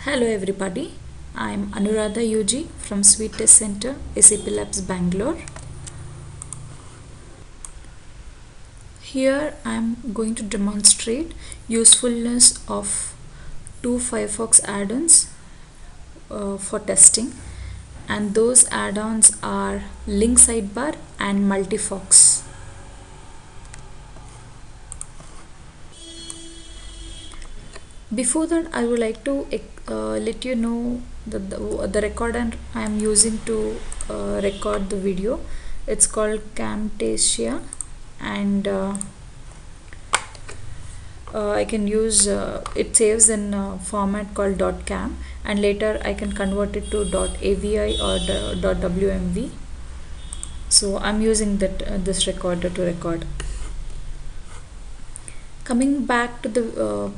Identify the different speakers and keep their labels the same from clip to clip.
Speaker 1: Hello everybody, I am Anuradha UG from Sweet Test Center, SAP Labs Bangalore. Here I am going to demonstrate usefulness of two Firefox add-ons for testing, and those add-ons are Link Sidebar and Multifox. Before that, I would like to let you know that the recorder I am using to record the video, it's called Camtasia, and I can use it saves in format called .cam, and later I can convert it to .avi or .wmv. So I'm using this recorder to record. Coming back to the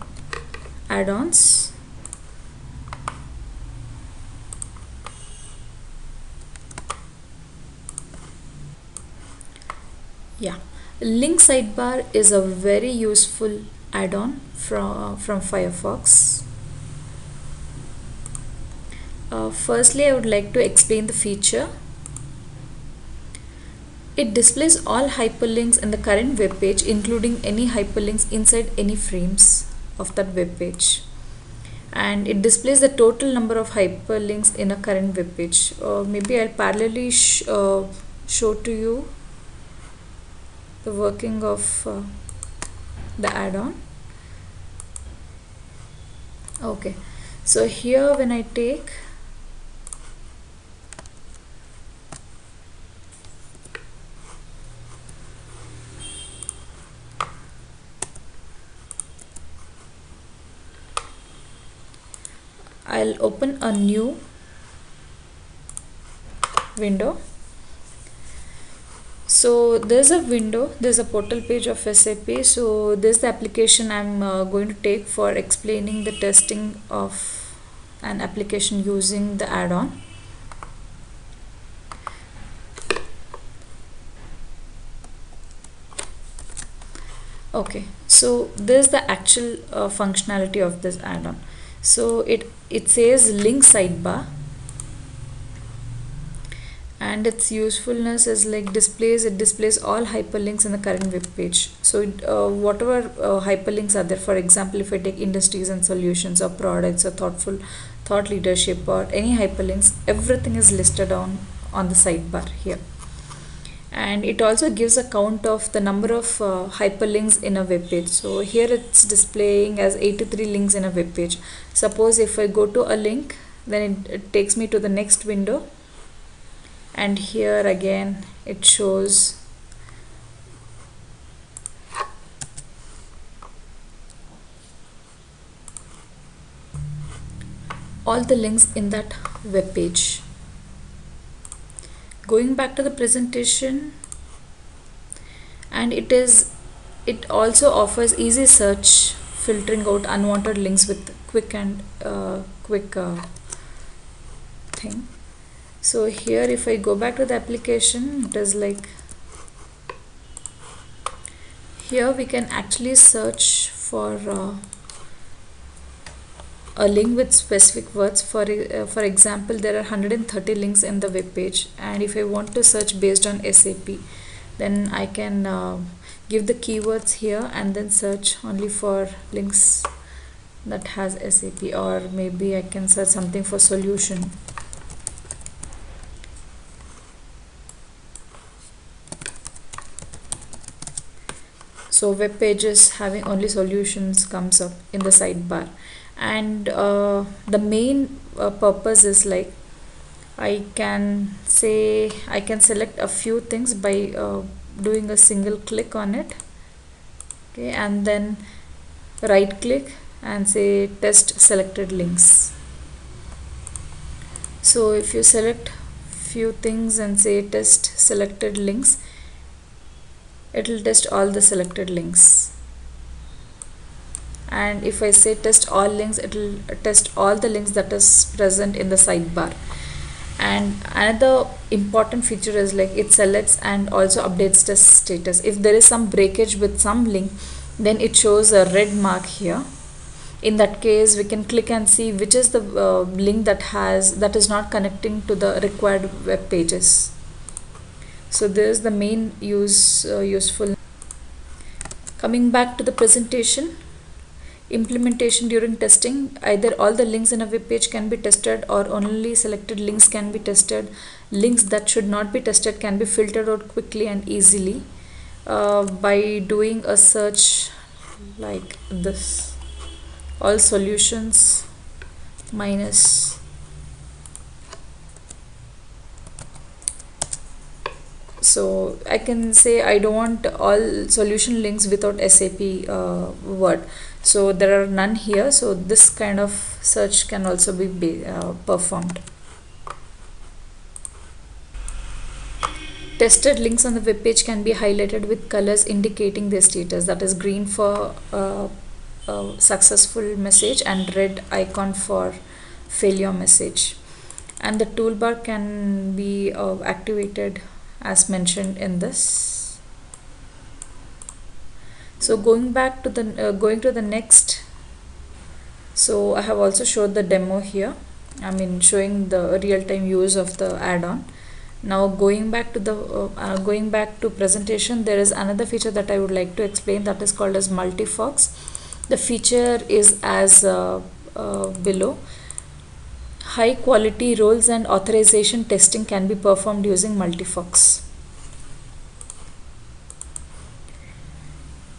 Speaker 1: add-ons, Link Sidebar is a very useful add-on from Firefox. Firstly, I would like to explain the feature. It displays all hyperlinks in the current web page, including any hyperlinks inside any frames of that web page, and it displays the total number of hyperlinks in a current web page. Maybe I'll parallelly show to you the working of the add-on. Okay, so here when I take I'll open a new window. So there's a window, there's a portal page of SAP. So this is the application I'm going to take for explaining the testing of an application using the add-on. Okay, so this is the actual functionality of this add-on. So it says Link Sidebar, and its usefulness is like it displays all hyperlinks in the current web page. So whatever hyperlinks are there, for example, if I take industries and solutions or products or thought leadership or any hyperlinks, everything is listed on the sidebar here. And it also gives a count of the number of hyperlinks in a web page. So here it's displaying as 83 links in a web page. Suppose if I go to a link, then it takes me to the next window, and here again it shows all the links in that web page. Going back to the presentation, and it also offers easy search, filtering out unwanted links with quick thing. So here if I go back to the application, it is like here we can actually search for a link with specific words. For example, there are 130 links in the web page, and if I want to search based on SAP, then I can give the keywords here and then search only for links that has SAP, or maybe I can search something for solution. So web pages having only solutions comes up in the sidebar. And the main purpose is like I can select a few things by doing a single click on it, okay, and then right click and say test selected links. So if you select few things and say test selected links, it will test all the selected links. And if I say test all links, it will test all the links that is present in the sidebar. And another important feature is like it selects and also updates the status. If there is some breakage with some link, then it shows a red mark here, In that case, we can click and see which is the link that is not connecting to the required web pages. So this is the main useful. Coming back to the presentation, implementation during testing, either all the links in a web page can be tested or only selected links can be tested. Links that should not be tested can be filtered out quickly and easily by doing a search like this: all solutions minus. So I can say I don't want all solution links without SAP Word. So there are none here. So this kind of search can also be performed. Tested links on the web page can be highlighted with colors indicating their status. That is green for successful message and red icon for failure message. And the toolbar can be activated as mentioned in this. So going back to the going to the next. So I have also showed the demo here. I mean, showing the real-time use of the add-on. Now going back to the presentation, there is another feature that I would like to explain, that is called as Multifox. The feature is as below. High quality roles and authorization testing can be performed using Multifox.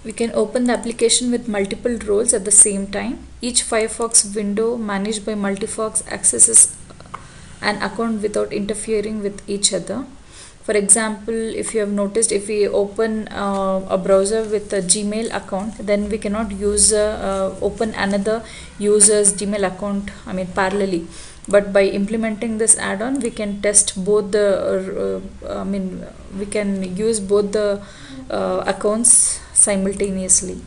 Speaker 1: We can open the application with multiple roles at the same time. Each Firefox window managed by Multifox accesses an account without interfering with each other. For example, if you have noticed, if we open a browser with a Gmail account, then we cannot use open another user's Gmail account, I mean, parallelly. But by implementing this add-on, we can test both the we can use both the accounts simultaneously.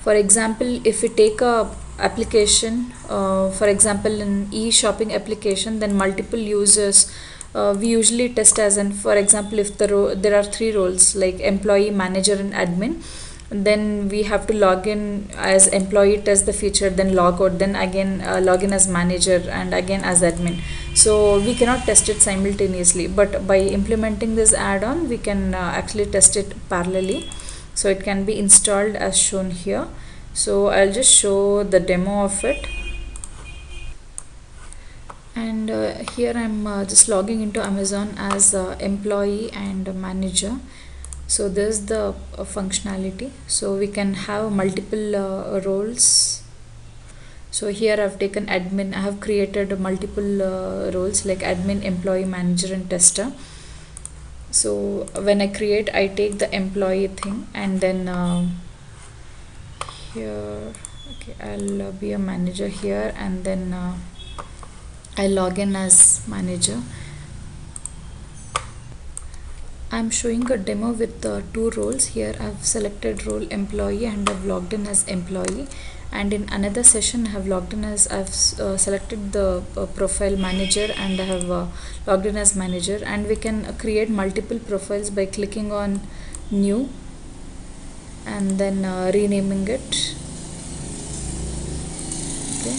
Speaker 1: For example, if we take a application, for example an e-shopping application, then multiple users, we usually test as in, for example, if there are three roles like employee, manager and admin, then we have to log in as employee, test the feature, then log out, then again log in as manager and again as admin. So we cannot test it simultaneously, but by implementing this add-on, we can actually test it parallelly. So it can be installed as shown here. So I'll just show the demo of it. And here I'm just logging into Amazon as employee and manager. So this is the functionality. So we can have multiple roles. So here I've taken admin. I have created multiple roles like admin, employee, manager and tester. So when I create, I take the employee thing and then here, okay, I'll be a manager here, and then I log in as manager. I'm showing a demo with two roles. Here I've selected role employee and I've logged in as employee, and in another session I have logged in as I've selected the profile manager and I have logged in as manager. And we can create multiple profiles by clicking on new and then renaming it. Okay,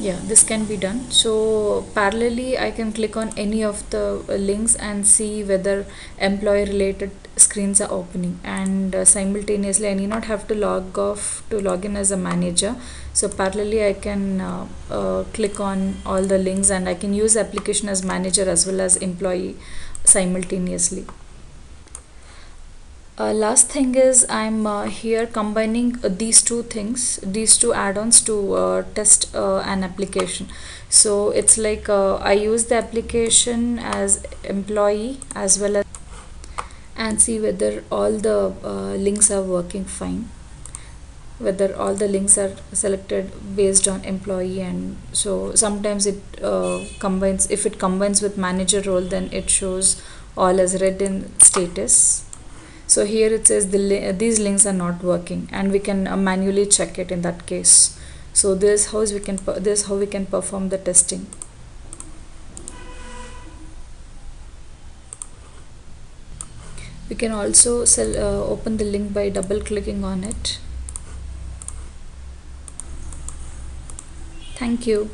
Speaker 1: yeah, this can be done. So parallelly I can click on any of the links and see whether employee related screens are opening, and simultaneously I need not have to log off to log in as a manager. So parallelly I can click on all the links and I can use application as manager as well as employee simultaneously. Last thing is I'm here combining these two things, these two add-ons to test an application. So it's like I use the application as employee as well as, and see whether all the links are working fine, whether all the links are selected based on employee. And so sometimes it combines, if it combines with manager role, then it shows all as red in status. So here it says these links are not working, and we can manually check it in that case. So this is how we can perform the testing. We can also open the link by double clicking on it. Thank you.